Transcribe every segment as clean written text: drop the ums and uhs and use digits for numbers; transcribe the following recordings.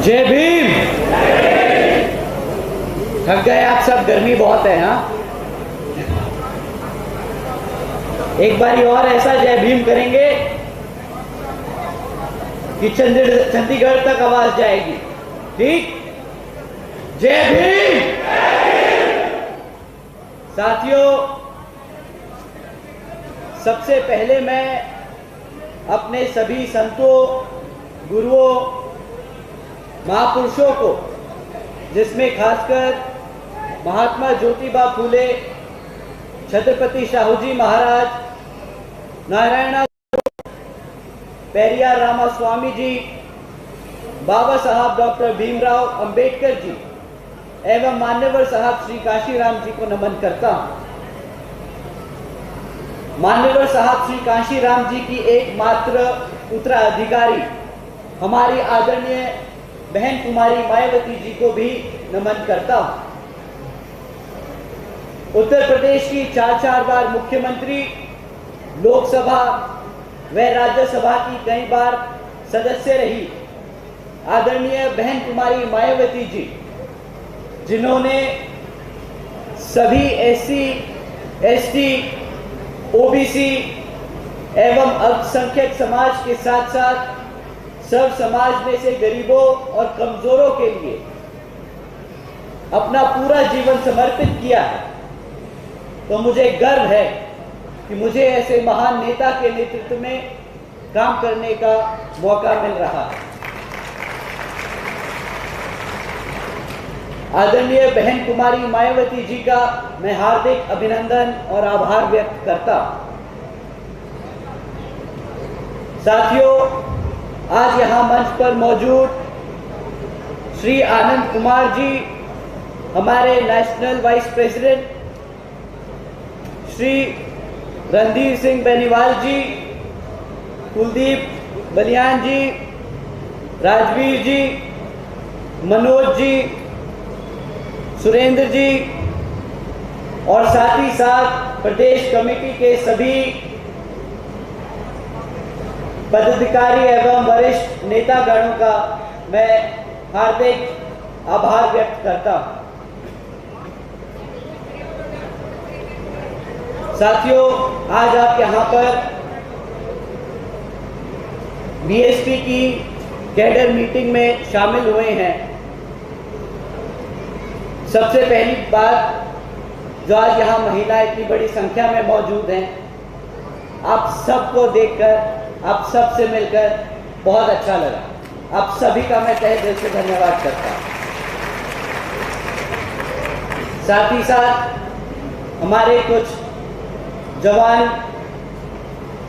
जय भीम। थक गए आप सब, गर्मी बहुत है। हाँ, एक बारी और ऐसा जय भीम करेंगे कि चंडीगढ़ तक आवाज जाएगी। ठीक? जय भीम। साथियों, सबसे पहले मैं अपने सभी संतों, गुरुओं, महापुरुषों को, जिसमें खासकर महात्मा ज्योतिबा फूले, छत्रपति शाहू जी महाराज, नारायण पेरियार रामास्वामी जी, बाबा साहब डॉक्टर भीमराव अंबेडकर जी एवं मान्यवर साहब श्री काशीराम जी को नमन करता हूं। मान्यवर साहब श्री काशीराम जी की एकमात्र उत्तराधिकारी हमारी आदरणीय बहन कुमारी मायावती जी को भी नमन करता हूं। उत्तर प्रदेश की 4 बार मुख्यमंत्री, लोकसभा व राज्यसभा की कई बार सदस्य रही आदरणीय बहन कुमारी मायावती जी, जिन्होंने सभी एससी, एसटी, ओबीसी एवं अल्पसंख्यक समाज के साथ साथ सब समाज में से गरीबों और कमजोरों के लिए अपना पूरा जीवन समर्पित किया है। तो मुझे गर्व है कि मुझे ऐसे महान नेता के नेतृत्व में काम करने का मौका मिल रहा है। आदरणीय बहन कुमारी मायावती जी का मैं हार्दिक अभिनंदन और आभार व्यक्त करता हूं। साथियों, आज यहां मंच पर मौजूद श्री आनंद कुमार जी, हमारे national vice president, Shri Randhir Singh Beniwal ji, Kuldeep Baliyan ji, Rajveer ji, Manoj ji, Surendra ji और साथ ही साथ प्रदेश कमेटी के सभी पदाधिकारी एवं वरिष्ठ नेतागणों का मैं हार्दिक आभार व्यक्त करता हूं। साथियों, आज आप यहां पर बीएसपी की कैडर मीटिंग में शामिल हुए हैं। सबसे पहली बात, जो आज यहाँ महिलाएं इतनी बड़ी संख्या में मौजूद हैं, आप सबको देखकर, आप सबसे मिलकर बहुत अच्छा लगा। आप सभी का मैं तहे दिल से धन्यवाद करता हूँ। साथ ही साथ हमारे कुछ जवान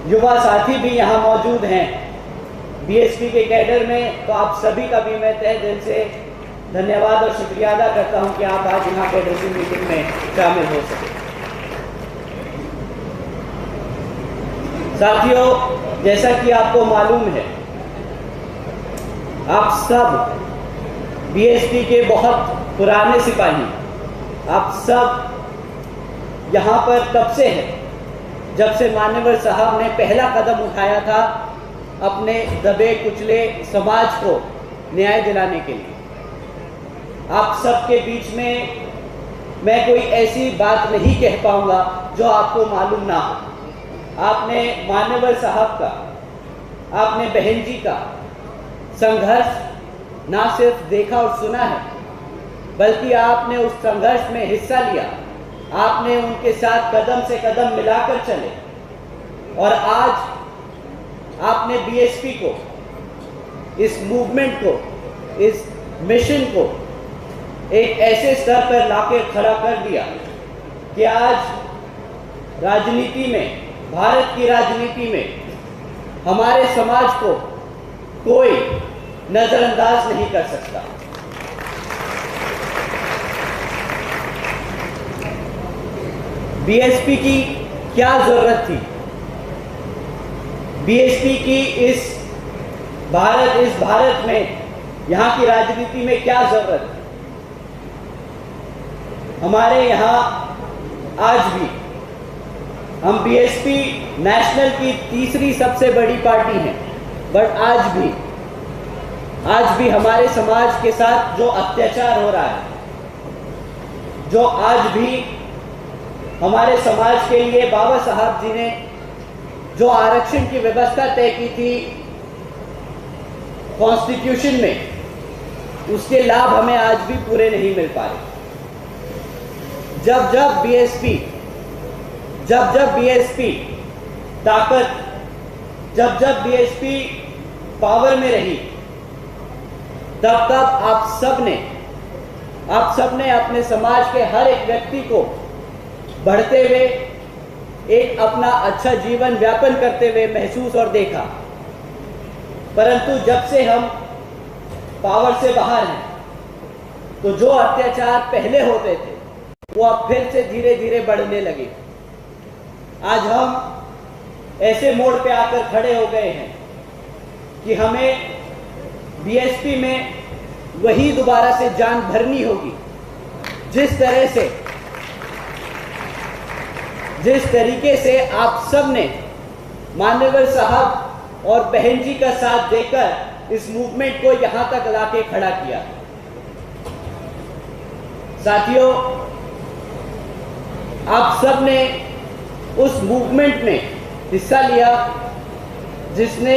युवा साथी भी यहाँ मौजूद हैं बीएसपी के कैडर में, तो आप सभी का भी मैं तहे दिल से धन्यवाद और शुक्रिया अदा करता हूं कि आप आज यहाँ कैडर की मीटिंग में शामिल हो सके। साथियों, जैसा कि आपको मालूम है, आप सब बीएसपी के बहुत पुराने सिपाही, आप सब यहाँ पर तब से हैं जब से मान्यवर साहब ने पहला कदम उठाया था अपने दबे कुचले समाज को न्याय दिलाने के लिए। आप सबके बीच में मैं कोई ऐसी बात नहीं कह पाऊंगा जो आपको मालूम ना हो। आपने मान्यवर साहब का, आपने बहन जी का संघर्ष ना सिर्फ देखा और सुना है, बल्कि आपने उस संघर्ष में हिस्सा लिया। आपने उनके साथ कदम से कदम मिलाकर चले और आज आपने बीएसपी को, इस मूवमेंट को, इस मिशन को एक ऐसे स्तर पर लाके खड़ा कर दिया कि आज राजनीति में, भारत की राजनीति में हमारे समाज को कोई नजरअंदाज नहीं कर सकता। बीएसपी की क्या जरूरत थी? बीएसपी की इस भारत में, यहाँ की राजनीति में क्या जरूरत है? हमारे यहाँ आज भी हम बीएसपी नेशनल की तीसरी सबसे बड़ी पार्टी हैं, बट आज भी आज भी हमारे समाज के साथ जो अत्याचार हो रहा है, जो आज भी हमारे समाज के लिए बाबा साहब जी ने जो आरक्षण की व्यवस्था तय की थी कॉन्स्टिट्यूशन में, उसके लाभ हमें आज भी पूरे नहीं मिल पा रहे। जब जब बीएसपी ताकत, जब बीएसपी पावर में रही, तब आप सब ने अपने समाज के हर एक व्यक्ति को बढ़ते हुए एक अपना अच्छा जीवन व्यापन करते हुए महसूस और देखा। परंतु जब से हम पावर से बाहर हैं, तो जो अत्याचार पहले होते थे वो अब फिर से धीरे धीरे बढ़ने लगे। आज हम ऐसे मोड़ पे आकर खड़े हो गए हैं कि हमें बीएसपी में वही दोबारा से जान भरनी होगी, जिस तरीके से आप सब ने मान्यवर साहब और बहन जी का साथ देकर इस मूवमेंट को यहां तक लाके खड़ा किया। साथियों, आप सब ने उस मूवमेंट में हिस्सा लिया जिसने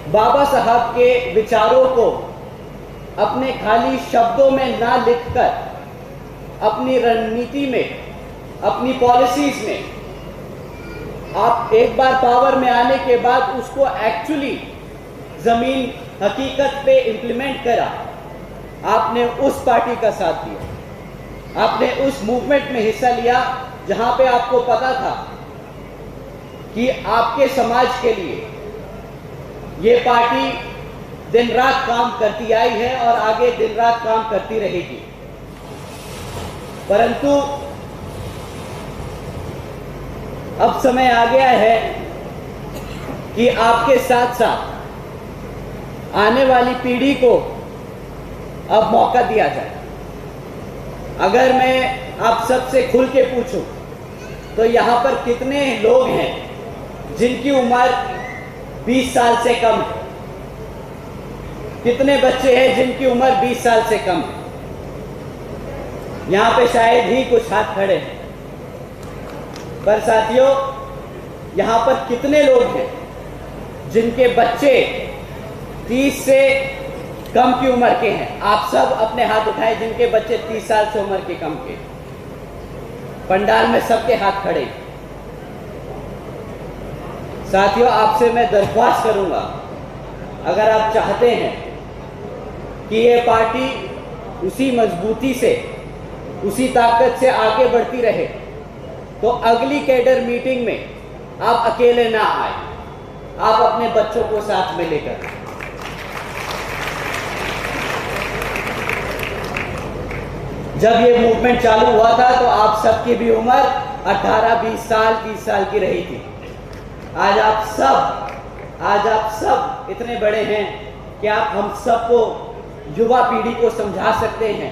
बाबा साहब के विचारों को अपने खाली शब्दों में ना लिखकर अपनी रणनीति में, अपनी पॉलिसीज में, आप एक बार पावर में आने के बाद उसको एक्चुअली जमीन हकीकत पे इंप्लीमेंट करा। आपने उस पार्टी का साथ दिया, आपने उस मूवमेंट में हिस्सा लिया जहां पे आपको पता था कि आपके समाज के लिए ये पार्टी दिन रात काम करती आई है और आगे दिन रात काम करती रहेगी। परंतु अब समय आ गया है कि आपके साथ साथ आने वाली पीढ़ी को अब मौका दिया जाए। अगर मैं आप सबसे खुल के पूछूं तो यहां पर कितने लोग हैं जिनकी उम्र 20 साल से कम है? कितने बच्चे हैं जिनकी उम्र 20 साल से कम है? यहां पे शायद ही कुछ हाथ खड़े हैं। पर साथियों, यहां पर कितने लोग हैं जिनके बच्चे 30 से कम की उम्र के हैं? आप सब अपने हाथ उठाएं जिनके बच्चे 30 साल से उम्र के कम के। पंडाल में सबके हाथ खड़े। साथियों, आपसे मैं दरख्वास्त करूंगा, अगर आप चाहते हैं कि ये पार्टी उसी मजबूती से, उसी ताकत से आगे बढ़ती रहे, तो अगली कैडर मीटिंग में आप अकेले ना आए, आप अपने बच्चों को साथ में लेकर। जब ये मूवमेंट चालू हुआ था तो आप सबकी भी उम्र 18, 20 साल, 30 साल की रही थी। आज आप सब इतने बड़े हैं कि आप हम सबको, युवा पीढ़ी को समझा सकते हैं,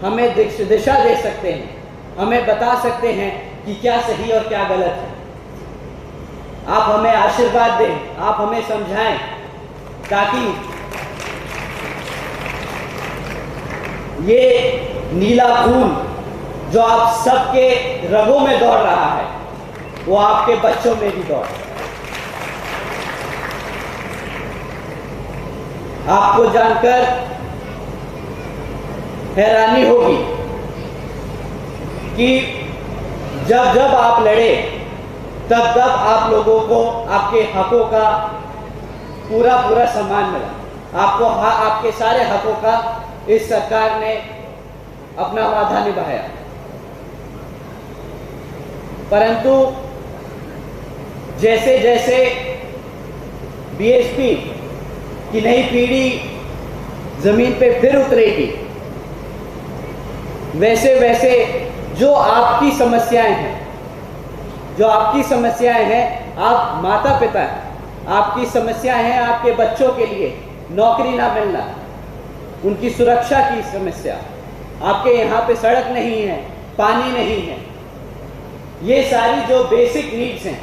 हमें दिशा दे सकते हैं, हमें बता सकते हैं कि क्या सही और क्या गलत है। आप हमें आशीर्वाद दें, आप हमें समझाएं, ताकि ये नीला खून जो आप सबके रगों में दौड़ रहा है, वो आपके बच्चों में भी दौड़। आपको जानकर हैरानी होगी कि जब आप लड़े, तब आप लोगों को आपके हकों का पूरा सम्मान मिला। आपको आपके सारे हकों का इस सरकार ने अपना वादा निभाया। परंतु जैसे जैसे बीएसपी की नई पीढ़ी जमीन पे फिर उतरेगी, वैसे वैसे जो आपकी समस्याएं हैं, आप माता पिता हैं, आपकी समस्याएं हैं आपके बच्चों के लिए नौकरी ना मिलना, उनकी सुरक्षा की समस्या, आपके यहाँ पे सड़क नहीं है, पानी नहीं है, ये सारी जो बेसिक नीड्स हैं,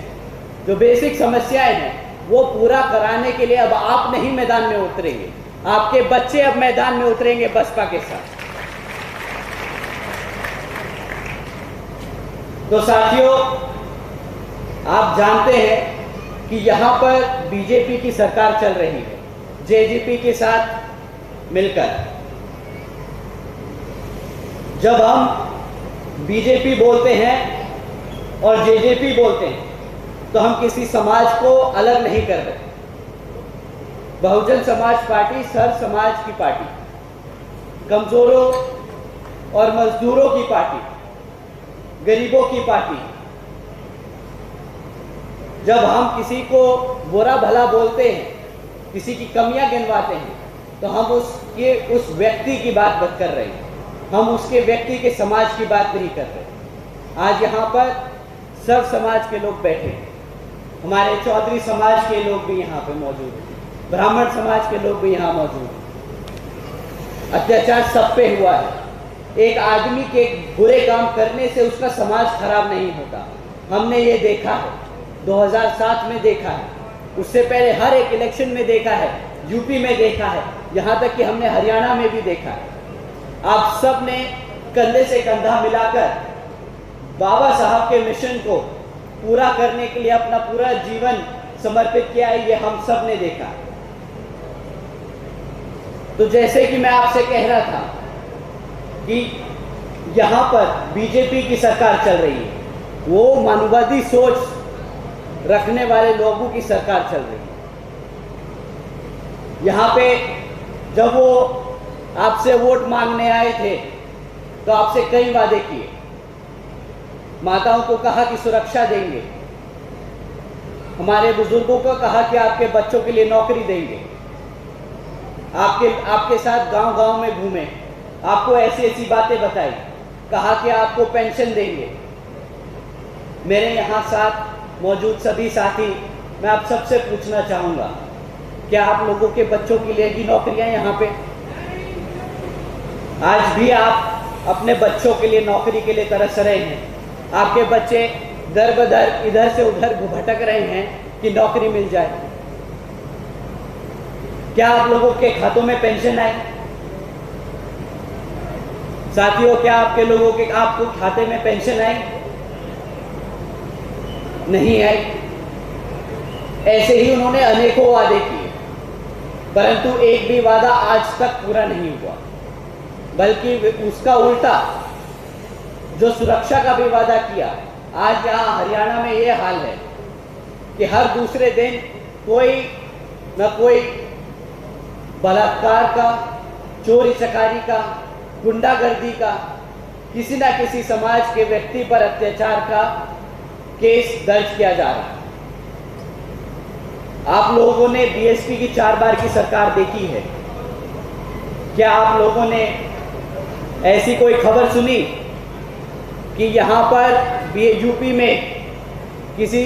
जो बेसिक समस्याएं हैं, वो पूरा कराने के लिए अब आप नहीं मैदान में उतरेंगे, आपके बच्चे अब मैदान में उतरेंगे बसपा के साथ। तो साथियों, आप जानते हैं कि यहां पर बीजेपी की सरकार चल रही है जेजेपी के साथ मिलकर। जब हम बीजेपी बोलते हैं और जेजेपी बोलते हैं तो हम किसी समाज को अलग नहीं कर रहे। बहुजन समाज पार्टी हर समाज की पार्टी, कमजोरों और मजदूरों की पार्टी, गरीबों की पार्टी। जब हम किसी को बुरा भला बोलते हैं, किसी की कमियां गिनवाते हैं, तो हम उस व्यक्ति की बात कर रहे हैं, हम उसके व्यक्ति के समाज की बात नहीं कर रहे। आज यहाँ पर सब समाज के लोग बैठे हैं, हमारे चौधरी समाज के लोग भी यहाँ पे मौजूद हैं, ब्राह्मण समाज के लोग भी यहाँ मौजूद हैं। अत्याचार सब पे हुआ है। एक आदमी के बुरे काम करने से उसका समाज खराब नहीं होता। हमने ये देखा है, 2007 में देखा है, उससे पहले हर एक इलेक्शन में देखा है, यूपी में देखा है, यहाँ तक कि हमने हरियाणा में भी देखा है। आप सब ने कंधे से कंधा मिलाकर बाबा साहब के मिशन को पूरा करने के लिए अपना पूरा जीवन समर्पित किया है, ये हम सब ने देखा। तो जैसे कि मैं आपसे कह रहा था कि यहाँ पर बीजेपी की सरकार चल रही है, वो मानववादी सोच रखने वाले लोगों की सरकार चल रही है। यहाँ पे जब वो आपसे वोट मांगने आए थे तो आपसे कई वादे किए। माताओं को कहा कि सुरक्षा देंगे, हमारे बुजुर्गों को कहा कि आपके बच्चों के लिए नौकरी देंगे, आपके साथ गांव-गांव में घूमे, आपको ऐसी ऐसी बातें बताई, कहा कि आपको पेंशन देंगे। मेरे यहाँ साथ मौजूद सभी साथी, मैं आप सबसे पूछना चाहूँगा, क्या आप लोगों के बच्चों के लिए भी नौकरियाँ यहाँ पे? आज भी आप अपने बच्चों के लिए नौकरी के लिए तरस रहे हैं। आपके बच्चे दर बदर इधर से उधर भटक रहे हैं कि नौकरी मिल जाए। क्या आप लोगों के खातों में पेंशन आई? साथियों, क्या आपको खाते में पेंशन आई? नहीं आई। ऐसे ही उन्होंने अनेकों वादे किए, परंतु एक भी वादा आज तक पूरा नहीं हुआ। बल्कि उसका उल्टा, जो सुरक्षा का भी वादा किया, आज यहाँ हरियाणा में ये हाल है कि हर दूसरे दिन कोई न कोई बलात्कार का, चोरी चकारी का, गुंडागर्दी का, किसी न किसी समाज के व्यक्ति पर अत्याचार का केस दर्ज किया जा रहा है। आप लोगों ने बीएसपी की 4 बार की सरकार देखी है। क्या आप लोगों ने ऐसी कोई खबर सुनी कि यहाँ पर यूपी में किसी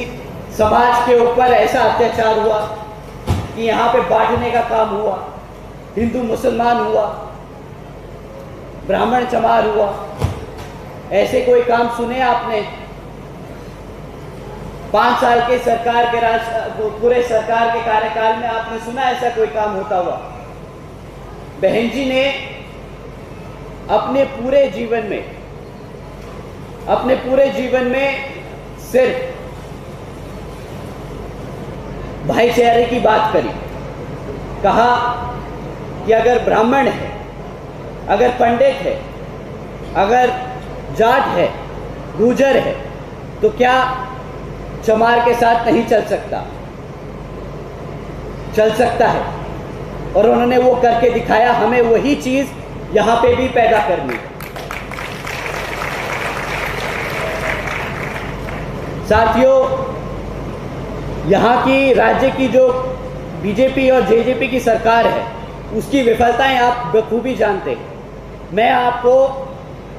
समाज के ऊपर ऐसा अत्याचार हुआ कि यहाँ पे बांटने का काम हुआ, हिंदू मुसलमान हुआ, ब्राह्मण चमार हुआ? ऐसे कोई काम सुने आपने? 5 साल के सरकार के पूरे सरकार के कार्यकाल में आपने सुना ऐसा कोई काम होता हुआ? बहन जी ने अपने पूरे जीवन में सिर्फ भाईचारे की बात करी। कहा कि अगर ब्राह्मण है, अगर पंडित है, अगर जाट है, गुर्जर है, तो क्या चमार के साथ नहीं चल सकता? चल सकता है। और उन्होंने वो करके दिखाया। हमें वही चीज यहां पे भी पैदा करनी है। साथियों, यहाँ की राज्य की जो बीजेपी और जेजेपी की सरकार है, उसकी विफलताएं आप बखूबी जानते हैं। मैं आपको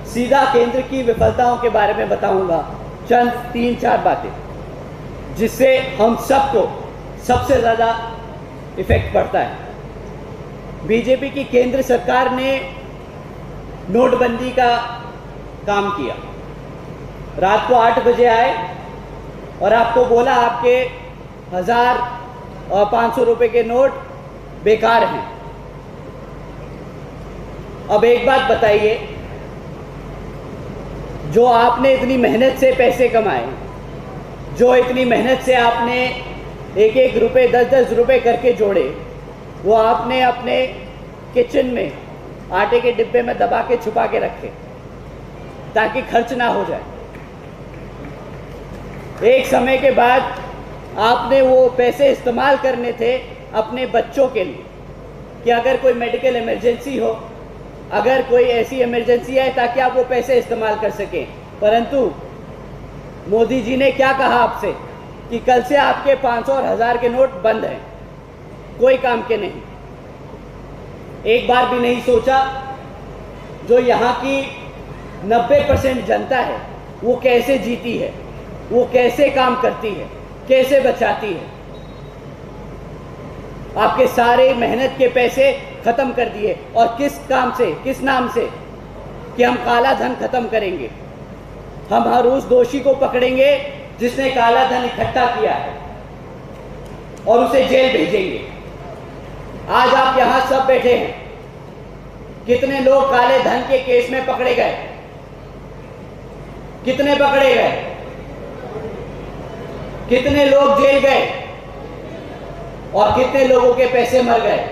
सीधा केंद्र की विफलताओं के बारे में बताऊंगा, चंद 3-4 बातें, जिससे हम सबको सबसे ज़्यादा इफेक्ट पड़ता है। बीजेपी की केंद्र सरकार ने नोटबंदी का काम किया। रात को 8 बजे आए और आपको बोला आपके 1000 और 500 रुपए के नोट बेकार हैं, अब एक बात बताइए, जो आपने इतनी मेहनत से पैसे कमाए, जो इतनी मेहनत से आपने एक एक रुपए 10-10 रुपए करके जोड़े, वो आपने अपने किचन में आटे के डिब्बे में दबा के छुपा के रखे ताकि खर्च ना हो जाए। एक समय के बाद आपने वो पैसे इस्तेमाल करने थे अपने बच्चों के लिए कि अगर कोई मेडिकल इमरजेंसी हो, अगर कोई ऐसी इमरजेंसी है ताकि आप वो पैसे इस्तेमाल कर सकें। परंतु मोदी जी ने क्या कहा आपसे कि कल से आपके 500 और 1000 के नोट बंद हैं, कोई काम के नहीं। एक बार भी नहीं सोचा जो यहाँ की 90% जनता है वो कैसे जीती है, वो कैसे काम करती है, कैसे बचाती है। आपके सारे मेहनत के पैसे खत्म कर दिए, और किस काम से, किस नाम से कि हम काला धन खत्म करेंगे, हम हर उस दोषी को पकड़ेंगे जिसने काला धन इकट्ठा किया है और उसे जेल भेजेंगे। आज आप यहां सब बैठे हैं, कितने लोग काले धन के केस में पकड़े गए, कितने पकड़े गए, कितने लोग जेल गए और कितने लोगों के पैसे मर गए।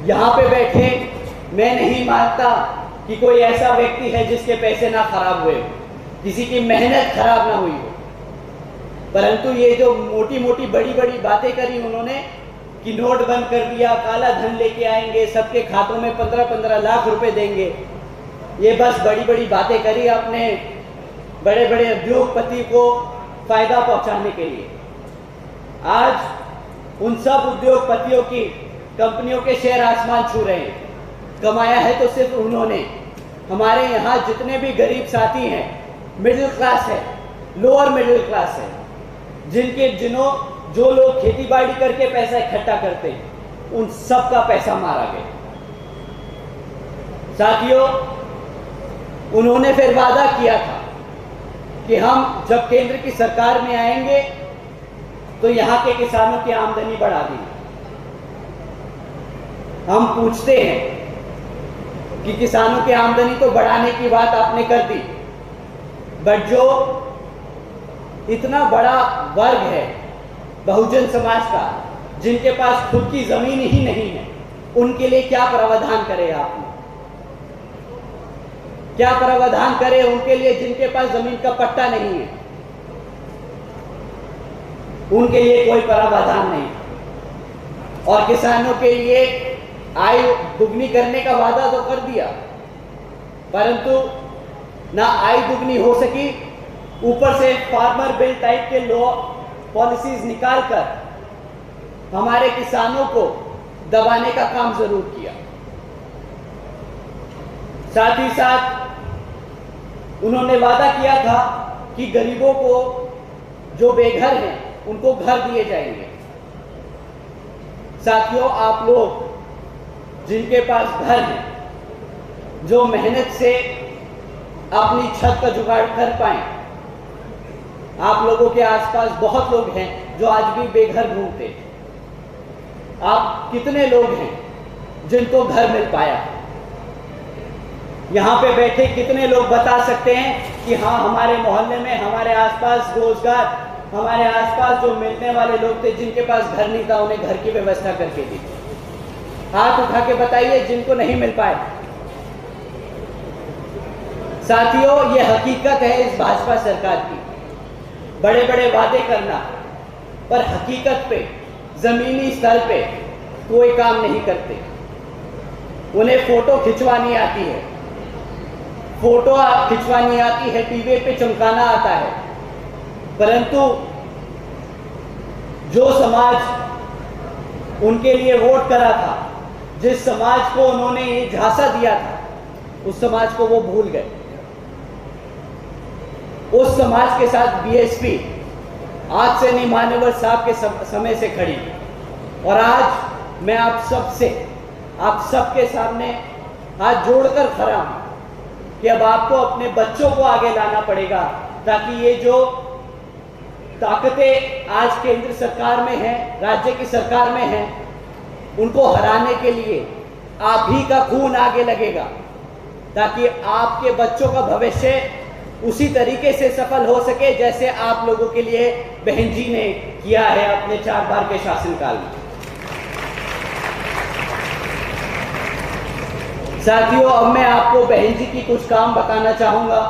यहां पे बैठे मैं नहीं मानता कि कोई ऐसा व्यक्ति है जिसके पैसे ना खराब हुए, किसी की मेहनत खराब ना हुई हो। परंतु ये जो मोटी मोटी बड़ी बड़ी बातें करी उन्होंने कि नोट बंद कर दिया, काला धन लेके आएंगे, सबके खातों में 15-15 लाख रुपए देंगे, ये बस बड़ी बड़ी बातें करी आपने बड़े बड़े उद्योगपति को फायदा पहुंचाने के लिए। आज उन सब उद्योगपतियों की कंपनियों के शेयर आसमान छू रहे हैं। कमाया है तो सिर्फ उन्होंने। हमारे यहाँ जितने भी गरीब साथी हैं, मिडिल क्लास है, लोअर मिडिल क्लास है, जो लोग खेती बाड़ी करके पैसा इकट्ठा करते हैं, उन सब का पैसा मारा गया। साथियों, उन्होंने फिर वादा किया था कि हम जब केंद्र की सरकार में आएंगे तो यहाँ के किसानों की आमदनी बढ़ा देंगे। हम पूछते हैं कि किसानों की आमदनी तो बढ़ाने की बात आपने कर दी, बट जो इतना बड़ा वर्ग है बहुजन समाज का, जिनके पास खुद की जमीन ही नहीं है, उनके लिए क्या प्रावधान करे आपने? क्या प्रावधान करे उनके लिए जिनके पास जमीन का पट्टा नहीं है? उनके लिए कोई प्रावधान नहीं। और किसानों के लिए आय दुगनी करने का वादा तो कर दिया, परंतु ना आय दुगनी हो सकी, ऊपर से फार्मर बिल टाइप के लॉ पॉलिसीज निकालकर हमारे किसानों को दबाने का काम जरूर किया। साथ ही साथ उन्होंने वादा किया था कि गरीबों को, जो बेघर हैं, उनको घर दिए जाएंगे। साथियों, आप लोग जिनके पास घर है, जो मेहनत से अपनी छत का जुगाड़ कर पाए, आप लोगों के आसपास बहुत लोग हैं जो आज भी बेघर घूमते। आप कितने लोग हैं जिनको घर मिल पाया? यहाँ पे बैठे कितने लोग बता सकते हैं कि हाँ, हमारे मोहल्ले में, हमारे आसपास रोजगार, हमारे आसपास जो मिलने वाले लोग थे जिनके पास घर नहीं था, उन्हें घर की व्यवस्था करके दी? हाथ उठा के बताइए जिनको नहीं मिल पाए। साथियों, ये हकीकत है इस भाजपा सरकार की, बड़े बड़े वादे करना पर हकीकत पे, जमीनी स्तर पे कोई काम नहीं करते। उन्हें फोटो खिंचवानी आती है, फोटो खिंचवानी आती है, टीवी पे चमकाना आता है, परंतु जो समाज उनके लिए वोट करा था, जिस समाज को उन्होंने ये झांसा दिया था, उस समाज को वो भूल गए। उस समाज के साथ बीएसपी आज से नहीं, मान्यवर साहब के समय से खड़ी। और आज मैं आप सबके सामने हाथ जोड़कर खड़ा हूं कि अब आपको अपने बच्चों को आगे लाना पड़ेगा, ताकि ये जो ताकतें आज केंद्र सरकार में हैं, राज्य की सरकार में हैं, उनको हराने के लिए आप ही का खून आगे लगेगा, ताकि आपके बच्चों का भविष्य उसी तरीके से सफल हो सके जैसे आप लोगों के लिए बहन जी ने किया है अपने 4 बार के शासनकाल में। साथियों, अब मैं आपको बहन जी की कुछ काम बताना चाहूँगा,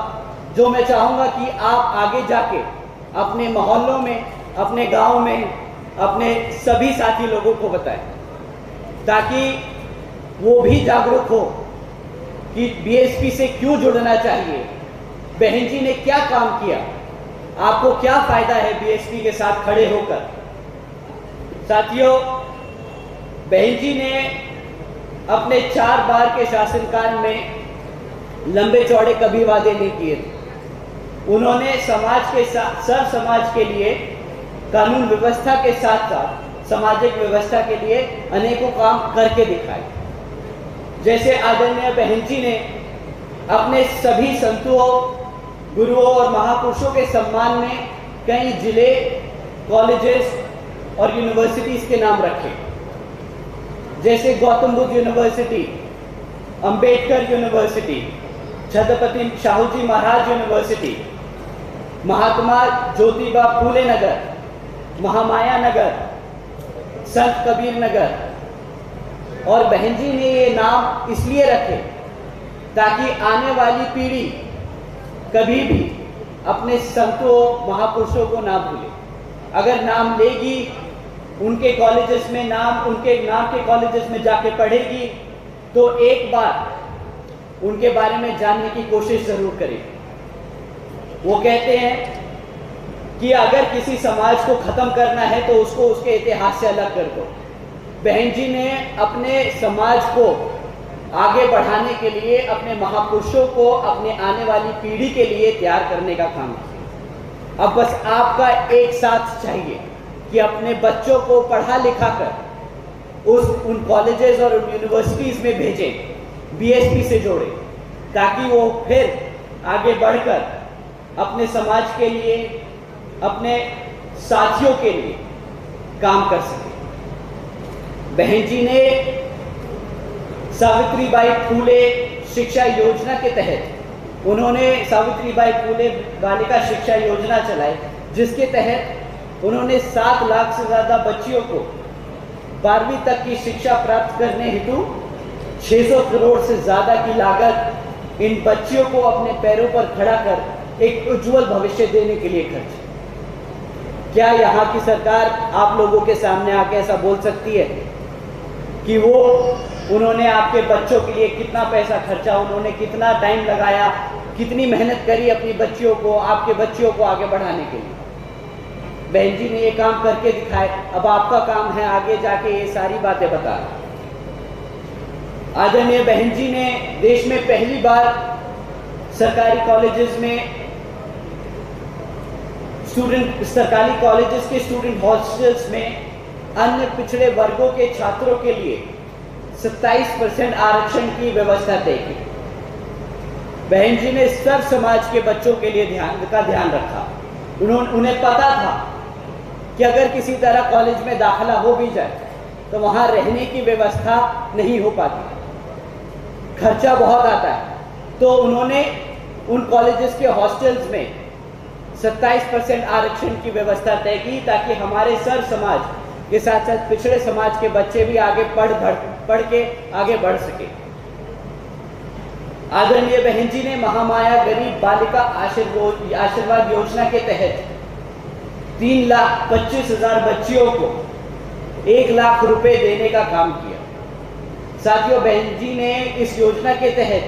जो मैं चाहूँगा कि आप आगे जाके अपने मोहल्लों में, अपने गांव में, अपने सभी साथी लोगों को बताएं, ताकि वो भी जागरूक हो कि बीएसपी से क्यों जुड़ना चाहिए, बहन जी ने क्या काम किया, आपको क्या फायदा है बीएसपी के साथ खड़े होकर। साथियों, बहन जी ने अपने 4 बार के शासनकाल में लंबे चौड़े कभी वादे नहीं किए थे। उन्होंने समाज के साथ, सर समाज के लिए, कानून व्यवस्था के साथ साथ सामाजिक व्यवस्था के लिए अनेकों काम करके दिखाए। जैसे आदरणीय बहन जी ने अपने सभी संतों, गुरुओं और महापुरुषों के सम्मान में कई जिले, कॉलेजेस और यूनिवर्सिटीज के नाम रखे, जैसे गौतम बुद्ध यूनिवर्सिटी, अंबेडकर यूनिवर्सिटी, छत्रपति शाहू जी महाराज यूनिवर्सिटी, महात्मा ज्योतिबा फूले नगर, महामाया नगर, संत कबीर नगर। और बहन जी ने ये नाम इसलिए रखे ताकि आने वाली पीढ़ी कभी भी अपने संतों, महापुरुषों को ना भूले। अगर नाम लेगी, उनके कॉलेजेस में नाम, उनके नाम के कॉलेजेस में जाके पढ़ेगी, तो एक बार उनके बारे में जानने की कोशिश जरूर करेगी। वो कहते हैं कि अगर किसी समाज को खत्म करना है तो उसको उसके इतिहास से अलग कर दो। बहन जी ने अपने समाज को आगे बढ़ाने के लिए, अपने महापुरुषों को अपने आने वाली पीढ़ी के लिए तैयार करने का काम किया। अब बस आपका एक साथ चाहिए कि अपने बच्चों को पढ़ा लिखा कर उन कॉलेजेस और उन यूनिवर्सिटीज में भेजें, बीएसपी से जोड़ें, ताकि वो फिर आगे बढ़कर अपने समाज के लिए, अपने साथियों के लिए काम कर सके। बहन जी ने सावित्रीबाई फूले शिक्षा योजना के तहत, उन्होंने सावित्रीबाई फूले बालिका शिक्षा योजना चलाई, जिसके तहत उन्होंने 7 लाख से ज़्यादा बच्चियों को 12वीं तक की शिक्षा प्राप्त करने हेतु 600 करोड़ से ज़्यादा की लागत इन बच्चियों को अपने पैरों पर खड़ा कर एक उज्जवल भविष्य देने के लिए खर्च। क्या यहाँ की सरकार आप लोगों के सामने आके ऐसा बोल सकती है कि उन्होंने आपके बच्चों के लिए कितना पैसा खर्चा, उन्होंने कितना टाइम लगाया, कितनी मेहनत करी अपनी बच्चियों को, आपके बच्चियों को आगे बढ़ाने के लिए? बहन जी ने ये काम करके दिखाए। अब आपका काम है आगे जाके ये सारी बातें बताना। आदरणीय बहन जी ने देश में पहली बार सरकारी कॉलेजेस में सरकारी कॉलेजेस के स्टूडेंट हॉस्टल्स में अन्य पिछड़े वर्गों के छात्रों के लिए 27% आरक्षण की व्यवस्था तय की। बहन जी ने सब समाज के बच्चों के लिए ध्यान रखा। उन्हें पता था कि अगर किसी तरह कॉलेज में दाखिला हो भी जाए तो वहां रहने की व्यवस्था नहीं हो पाती, खर्चा बहुत आता है। तो उन्होंने उन कॉलेजेस के हॉस्टल्स में 27% आरक्षण की व्यवस्था तय की, ताकि हमारे सर समाज के साथ साथ पिछड़े समाज के बच्चे भी आगे पढ़ के आगे बढ़ सके। आदरणीय बहन जी ने महामाया गरीब बालिका आशीर्वाद योजना के तहत 3,25,000 बच्चियों को 1 लाख रुपए देने का काम किया। साथियों, बहन जी ने इस योजना के तहत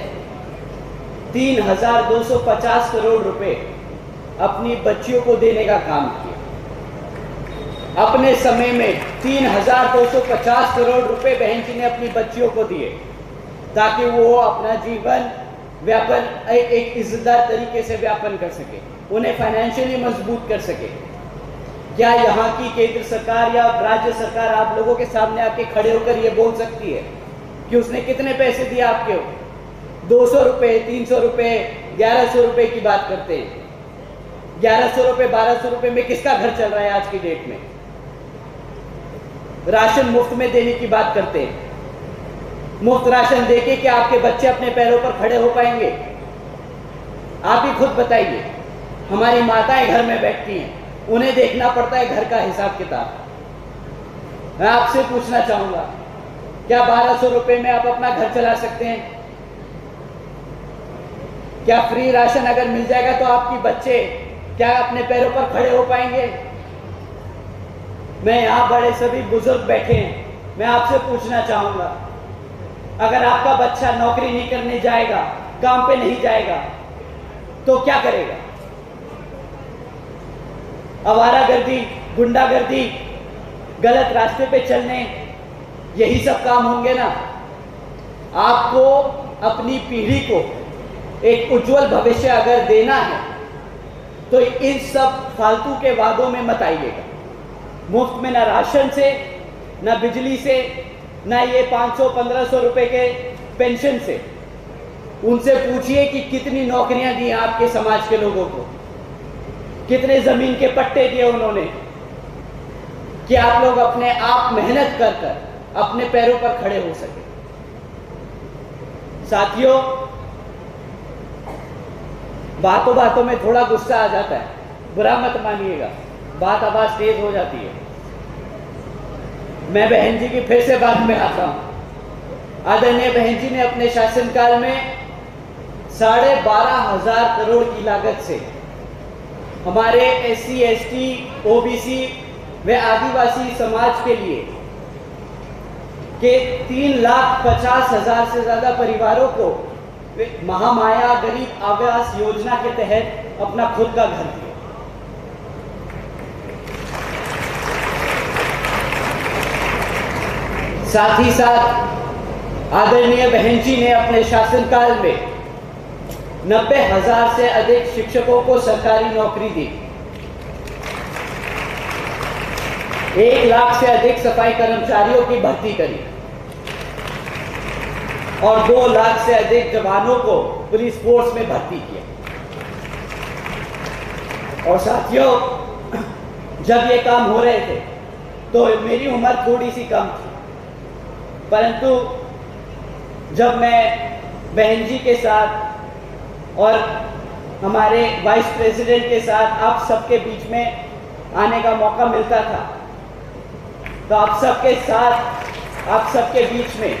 3,250 करोड़ रुपए अपनी बच्चियों को देने का काम किया। अपने समय में 3,250 करोड़ रुपए बहन जी ने अपनी बच्चियों को दिए, ताकि वो अपना जीवन व्यापन एक इज्जतदार तरीके से व्यापन कर सके, उन्हें फाइनेंशियली मजबूत कर सके। क्या यहाँ की केंद्र सरकार या राज्य सरकार आप लोगों के सामने आके खड़े होकर ये बोल सकती है कि उसने कितने पैसे दिए आपके? 200 रुपये, 300 रुपये, 1100 रुपये की बात करते हैं। 1100 रुपये, 1200 रुपये में किसका घर चल रहा है आज की डेट में? राशन मुफ्त में देने की बात करते हैं। मुफ्त राशन देके क्या आपके बच्चे अपने पैरों पर खड़े हो पाएंगे? आप ही खुद बताइए। हमारी माताएं घर में बैठती हैं, उन्हें देखना पड़ता है घर का हिसाब किताब। मैं आपसे पूछना चाहूंगा, क्या 1200 रुपए में आप अपना घर चला सकते हैं? क्या फ्री राशन अगर मिल जाएगा तो आपके बच्चे क्या अपने पैरों पर खड़े हो पाएंगे? मैं यहां बड़े सभी बुजुर्ग बैठे हैं, मैं आपसे पूछना चाहूंगा, अगर आपका बच्चा नौकरी नहीं करने जाएगा, काम पे नहीं जाएगा, तो क्या करेगा? आवारागर्दी, गुंडागर्दी, गलत रास्ते पे चलने, यही सब काम होंगे ना। आपको अपनी पीढ़ी को एक उज्जवल भविष्य अगर देना है तो इन सब फालतू के वादों में मत आइएगा। मुफ्त में ना राशन से, ना बिजली से, ना ये 500-1500 रुपए के पेंशन से। उनसे पूछिए कि कितनी नौकरियां दी हैं आपके समाज के लोगों को, कितने जमीन के पट्टे दिए उन्होंने, कि आप लोग अपने आप मेहनत कर कर अपने पैरों पर खड़े हो सके। साथियों, बातों बातों में थोड़ा गुस्सा आ जाता है, बुरा मत मानिएगा, बात आवाज तेज हो जाती है। मैं बहन जी की फिर से बात में आता हूं। आदरणीय बहन जी ने अपने शासनकाल में 12,500 करोड़ की लागत से हमारे SC, ST, OBC व आदिवासी समाज के लिए के 3,50,000 से ज्यादा परिवारों को महामाया गरीब आवास योजना के तहत अपना खुद का घर दिया। साथ ही साथ आदरणीय बहन जी ने अपने शासनकाल में 90,000 से अधिक शिक्षकों को सरकारी नौकरी दी। 1 लाख से अधिक सफाई कर्मचारियों की भर्ती करी और 2 लाख से अधिक जवानों को पुलिस फोर्स में भर्ती किया। और साथियों, जब ये काम हो रहे थे तो मेरी उम्र थोड़ी सी कम थी, परंतु जब मैं बहन जी के साथ और हमारे वाइस प्रेसिडेंट के साथ आप सबके बीच में आने का मौका मिलता था, तो आप सबके साथ, आप सबके बीच में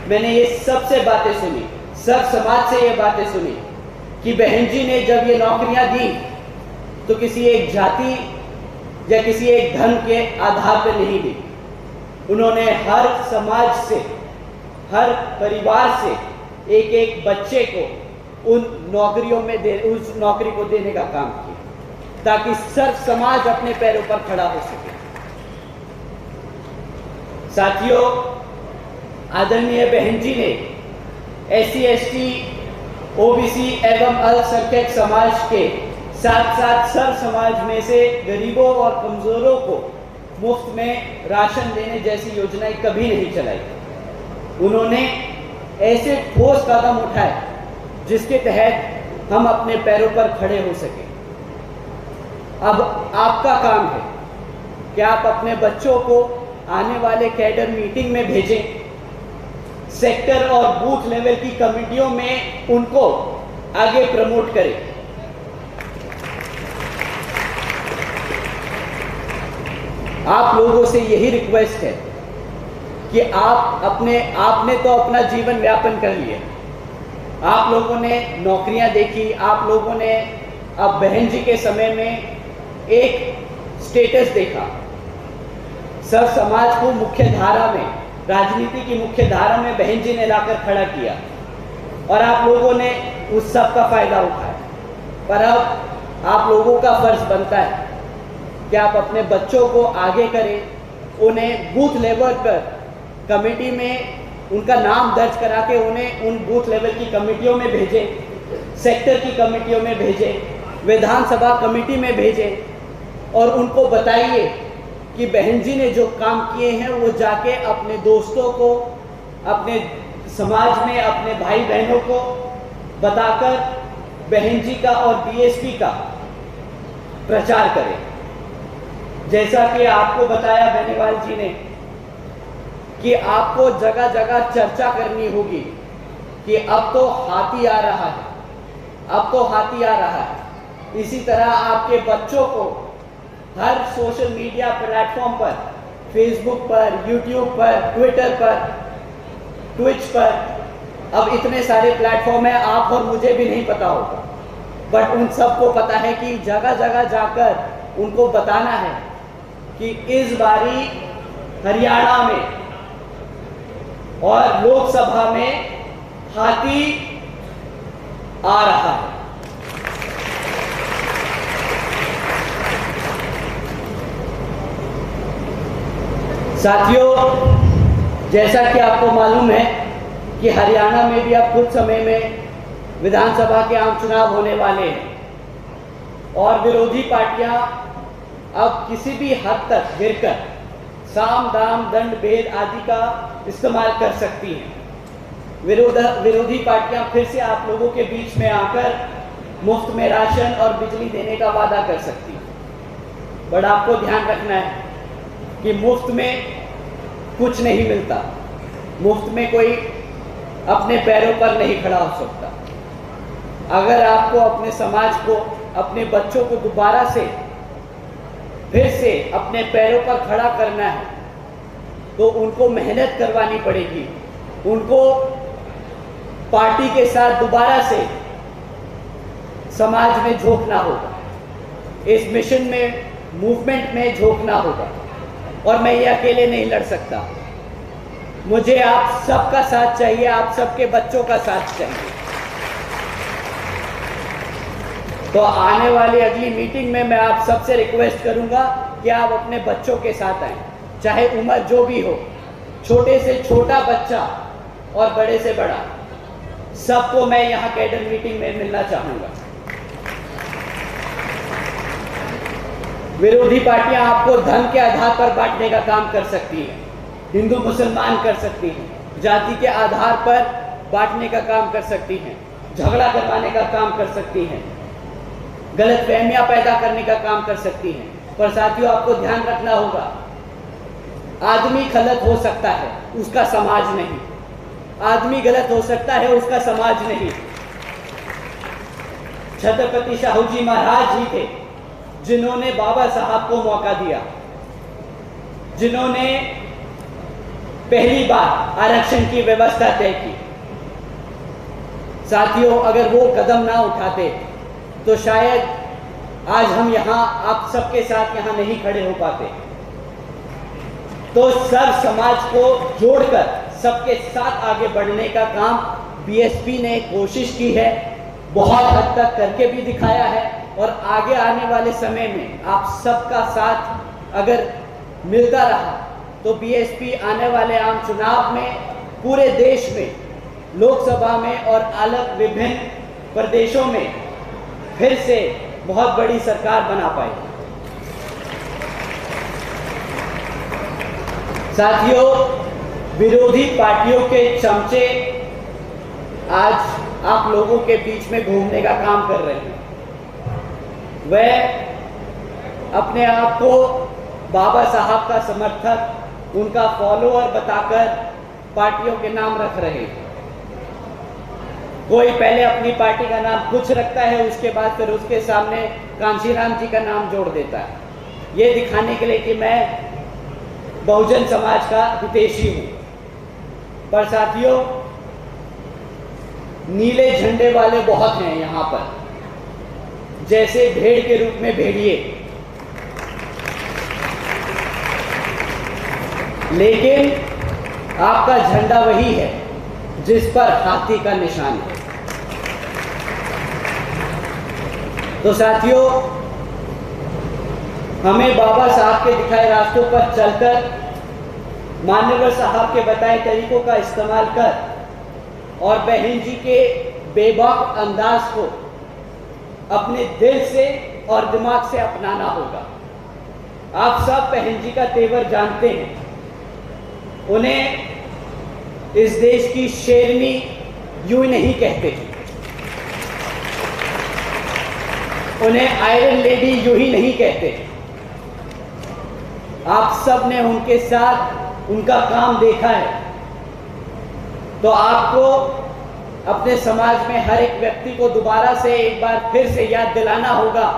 मैंने ये सबसे बातें सुनी, सब समाज से ये बातें सुनी कि बहन जी ने जब ये नौकरियां दी तो किसी एक जाति या किसी एक धर्म के आधार पर नहीं दी। उन्होंने हर समाज से, हर परिवार से एक एक बच्चे को उन नौकरियों में उस नौकरी को देने का काम किया ताकि सर्व समाज अपने पैरों पर खड़ा हो सके। साथियों, आदरणीय बहन जी ने SC, ST, OBC एवं अल्पसंख्यक समाज के साथ साथ सर्व समाज में से गरीबों और कमजोरों को मुफ्त में राशन देने जैसी योजनाएं कभी नहीं चलाई। उन्होंने ऐसे ठोस कदम उठाए जिसके तहत हम अपने पैरों पर खड़े हो सके। अब आपका काम है कि आप अपने बच्चों को आने वाले कैडर मीटिंग में भेजें, सेक्टर और बूथ लेवल की कमेटियों में उनको आगे प्रमोट करें। आप लोगों से यही रिक्वेस्ट है कि आपने तो अपना जीवन व्यापन कर लिया, आप लोगों ने नौकरियां देखी, आप लोगों ने अब बहन जी के समय में एक स्टेटस देखा, सब समाज को मुख्य धारा में, राजनीति की मुख्य धारा में बहन जी ने लाकर खड़ा किया और आप लोगों ने उस सब का फायदा उठाया। पर अब आप लोगों का फर्ज बनता है कि आप अपने बच्चों को आगे करें, उन्हें बूथ लेवल पर कमेटी में उनका नाम दर्ज करा के उन्हें उन बूथ लेवल की कमेटियों में भेजें, सेक्टर की कमेटियों में भेजें, विधानसभा कमेटी में भेजें और उनको बताइए कि बहन जी ने जो काम किए हैं वो जाके अपने दोस्तों को, अपने समाज में अपने भाई बहनों को बताकर बहन जी का और BSP का प्रचार करें। जैसा कि आपको बताया बेनीवाल जी ने कि आपको जगह जगह चर्चा करनी होगी कि अब तो हाथी आ रहा है, अब तो हाथी आ रहा है। इसी तरह आपके बच्चों को हर सोशल मीडिया प्लेटफॉर्म पर, फेसबुक पर, यूट्यूब पर, ट्विटर पर, ट्विच पर, अब इतने सारे प्लेटफॉर्म हैं, आप और मुझे भी नहीं पता होगा, बट उन सबको पता है कि जगह जगह जाकर उनको बताना है कि इस बारी हरियाणा में और लोकसभा में हाथी आ रहा है। साथियों, जैसा कि आपको मालूम है कि हरियाणा में भी अब कुछ समय में विधानसभा के आम चुनाव होने वाले हैं और विरोधी पार्टियां अब किसी भी हद तक गिरकर साम दाम दंड भेद आदि का इस्तेमाल कर सकती हैं। विरोधी पार्टियां फिर से आप लोगों के बीच में आकर मुफ्त में राशन और बिजली देने का वादा कर सकती हैं। बट आपको ध्यान रखना है कि मुफ्त में कुछ नहीं मिलता, मुफ्त में कोई अपने पैरों पर नहीं खड़ा हो सकता। अगर आपको अपने समाज को, अपने बच्चों को दोबारा से फिर से अपने पैरों पर खड़ा करना है तो उनको मेहनत करवानी पड़ेगी, उनको पार्टी के साथ दोबारा से समाज में झोंकना होगा, इस मिशन में, मूवमेंट में झोंकना होगा। और मैं ये अकेले नहीं लड़ सकता, मुझे आप सबका साथ चाहिए, आप सबके बच्चों का साथ चाहिए। तो आने वाली अगली मीटिंग में मैं आप सबसे रिक्वेस्ट करूंगा कि आप अपने बच्चों के साथ आएं, चाहे उम्र जो भी हो, छोटे से छोटा बच्चा और बड़े से बड़ा, सबको मैं यहां कैडर मीटिंग में मिलना चाहूंगा। विरोधी पार्टियां आपको धन के आधार पर बांटने का काम कर सकती हैं, हिंदू मुसलमान कर सकती हैं, जाति के आधार पर बांटने का काम कर सकती हैं, झगड़ा करवाने का काम कर सकती हैं, गलतफहमियां पैदा करने का काम कर सकती हैं। पर साथियों, आपको ध्यान रखना होगा, आदमी गलत हो सकता है, उसका समाज नहीं। आदमी गलत हो सकता है, उसका समाज नहीं। छत्रपति शाहू जी महाराज ही थे जिन्होंने बाबा साहब को मौका दिया, जिन्होंने पहली बार आरक्षण की व्यवस्था तय की। साथियों, अगर वो कदम ना उठाते तो शायद आज हम यहाँ आप सबके साथ यहाँ नहीं खड़े हो पाते। तो सर्व समाज को जोड़कर सबके साथ आगे बढ़ने का काम बीएसपी ने कोशिश की है, बहुत हद तक करके भी दिखाया है। और आगे आने वाले समय में आप सबका साथ अगर मिलता रहा तो बीएसपी आने वाले आम चुनाव में पूरे देश में, लोकसभा में और अलग विभिन्न प्रदेशों में फिर से बहुत बड़ी सरकार बना पाएगी। साथियों, विरोधी पार्टियों के चमचे आज आप लोगों के बीच में घूमने का काम कर रहे हैं। वह अपने आप को बाबा साहब का समर्थक, उनका फॉलोअर बताकर पार्टियों के नाम रख रहे हैं। कोई पहले अपनी पार्टी का नाम कुछ रखता है, उसके बाद फिर उसके सामने कांशीराम जी का नाम जोड़ देता है, ये दिखाने के लिए कि मैं बहुजन समाज का हितैषी हूं। पर साथियों, नीले झंडे वाले बहुत हैं यहां पर, जैसे भेड़ के रूप में भेड़िए, लेकिन आपका झंडा वही है जिस पर हाथी का निशान है। तो साथियों, हमें बाबा साहब के दिखाए रास्तों पर चलकर, मान्यवर साहब के बताए तरीकों का इस्तेमाल कर और बहन जी के बेबाक अंदाज को अपने दिल से और दिमाग से अपनाना होगा। आप सब बहन जी का तेवर जानते हैं, उन्हें इस देश की शेरनी यूं ही नहीं कहते, उन्हें आयरन लेडी यूं ही नहीं कहते। आप सब ने उनके साथ उनका काम देखा है, तो आपको अपने समाज में हर एक व्यक्ति को दोबारा से एक बार फिर से याद दिलाना होगा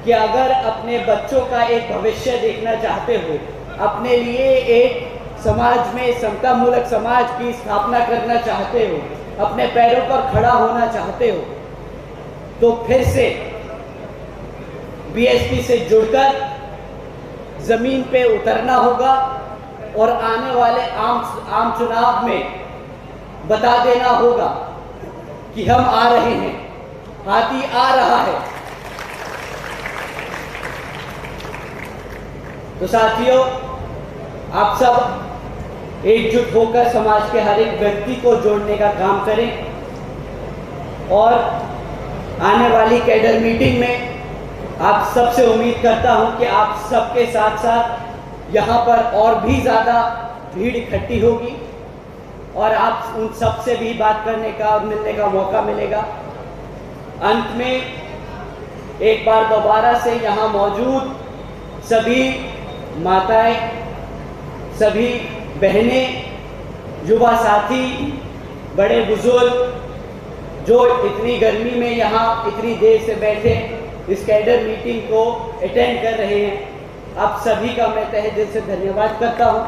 कि अगर अपने बच्चों का एक भविष्य देखना चाहते हो, अपने लिए एक समाज में समतामूलक समाज की स्थापना करना चाहते हो, अपने पैरों पर खड़ा होना चाहते हो, तो फिर से बीएसपी से जुड़कर जमीन पे उतरना होगा और आने वाले आम चुनाव में बता देना होगा कि हम आ रहे हैं, हाथी आ रहा है। तो साथियों, आप सब एकजुट होकर समाज के हर एक व्यक्ति को जोड़ने का काम करें और आने वाली कैडर मीटिंग में आप सबसे उम्मीद करता हूं कि आप सबके साथ साथ यहां पर और भी ज़्यादा भीड़ इकट्ठी होगी और आप उन सब से भी बात करने का और मिलने का मौका मिलेगा। अंत में एक बार दोबारा से यहाँ मौजूद सभी माताएं, सभी बहनें, युवा साथी, बड़े बुजुर्ग जो इतनी गर्मी में यहाँ इतनी देर से बैठे इस कैडर मीटिंग को अटेंड कर रहे हैं, आप सभी का मैं तहे दिल से धन्यवाद करता हूँ।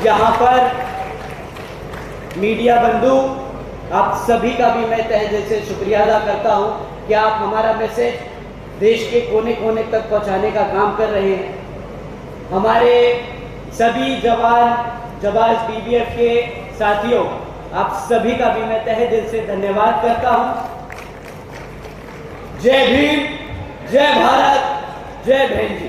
यहाँ पर मीडिया बंधु, आप सभी का भी मैं तहे दिल से शुक्रिया अदा करता हूँ कि आप हमारा मैसेज देश के कोने कोने तक पहुँचाने का काम कर रहे हैं। हमारे सभी जवान बीबीएफ के साथियों, आप सभी का भी मैं तहे दिल से धन्यवाद करता हूँ। जय भीम, जय भारत, जय बहन जी।